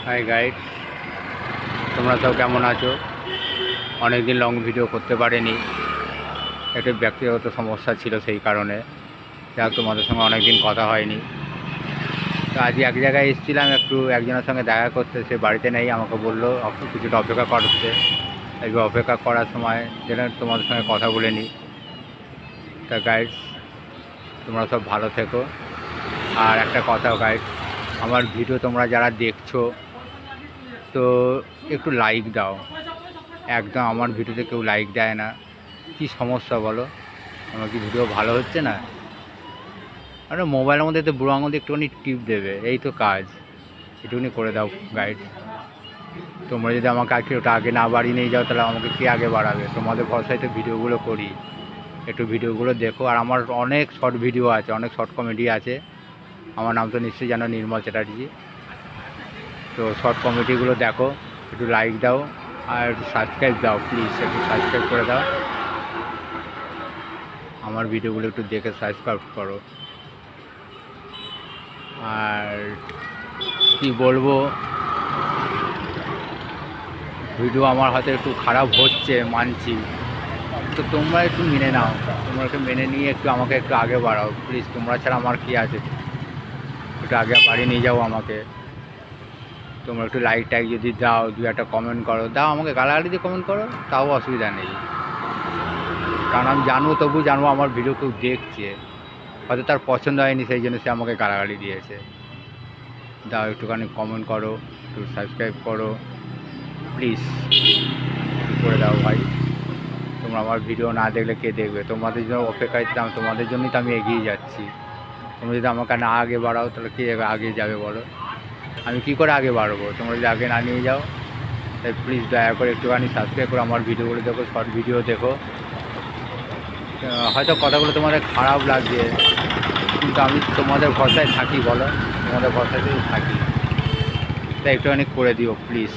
High guide, তোমরা সব কেমন আছো? অনেক দিন লং ভিডিও করতে পারিনি, একটু ব্যক্তিগত সমস্যা ছিল, সেই কারণে যাক তোমাদের সঙ্গে অনেক দিন কথা হয়নি। তো আজ এক জায়গায় এসেছিলাম, একটু একজনের সঙ্গে দেখা করতে। সে বাড়িতে নেই, আমাকে বললো কিছুটা অপেক্ষা করতে। একটু অপেক্ষা করার সময় যেন তোমাদের সঙ্গে কথা বলে নিই। তা গাইড, তোমরা সব ভালো থেকো। আর একটা কথা গাইড, আমার ভিডিও তোমরা যারা দেখছো তো একটু লাইক দাও। একদম আমার ভিডিওতে কেউ লাইক দেয় না, কি সমস্যা বলো? আমার কি ভিডিও ভালো হচ্ছে না? আরে মোবাইলের মধ্যে তো বুড়ো আঙুল দিয়ে একটুখানি টিপ দেবে, এই তো কাজ। একটুখানি করে দাও গাইড। তোমরা যদি আমাকে একটু আগে না বাড়িয়ে নিয়ে যাও, তাহলে আমাকে কে আগে বাড়াবে? তোমাদের ভরসায় তো ভিডিওগুলো করি। একটু ভিডিওগুলো দেখো। আর আমার অনেক শর্ট ভিডিও আছে, অনেক শর্ট কমেডি আছে। আমার নাম তো নিশ্চয়ই জানো, নির্মল চ্যাটার্জি। তো শর্ট কমেডিগুলো দেখো, একটু লাইক দাও আর একটু সাবস্ক্রাইব দাও প্লিজ, একটু সাবস্ক্রাইব করে দাও। আমার ভিডিওগুলো একটু দেখে সাবস্ক্রাইব করো। আর কি বলবো, ভিডিও আমার হয়তো একটু খারাপ হচ্ছে, মানছি। তো তোমরা একটু মেনে নাও, তোমরা একটু মেনে নিয়ে একটু আমাকে একটু আগে বাড়াও প্লিজ। তোমরা ছাড়া আমার কি আছে? একটু আগে বাড়িয়ে নিয়ে যাও আমাকে। তোমরা একটু লাইক টাইক যদি দাও, দু একটা কমেন্ট করো, দাও আমাকে গালাগালি দিয়ে কমেন্ট করো, তাও অসুবিধা নেই। কারণ আমি জানবো, তবু জানবো আমার ভিডিও কেউ দেখছে। হয়তো তার পছন্দ হয়নি, সেই জন্য সে আমাকে গালাগালি দিয়েছে। দাও একটুখানি কমেন্ট করো, একটু সাবস্ক্রাইব করো প্লিজ, করে দাও ভাই। তোমরা আমার ভিডিও না দেখলে কে দেখবে? তোমাদের জন্য অপেক্ষায় ছিলাম, তোমাদের জন্যই তো আমি এগিয়ে যাচ্ছি। তোমরা যদি আমাকে না আগে বাড়াও, তাহলে কে আগে যাবে বলো? আমি কি করে আগে বাড়বো? তোমরা যদি আগে না নিয়ে যাও, তাই প্লিজ দয়া করে একটুখানি সাবস্ক্রাইব করো, আমার ভিডিওগুলো দেখো, শর্ট ভিডিও দেখো। হয়তো কথাগুলো তোমাদের খারাপ লাগছে, কিন্তু আমি তোমাদের ভরসায় থাকি বলো, তোমাদের ভরসাতেই থাকি। তাই একটুখানি করে দিও প্লিজ।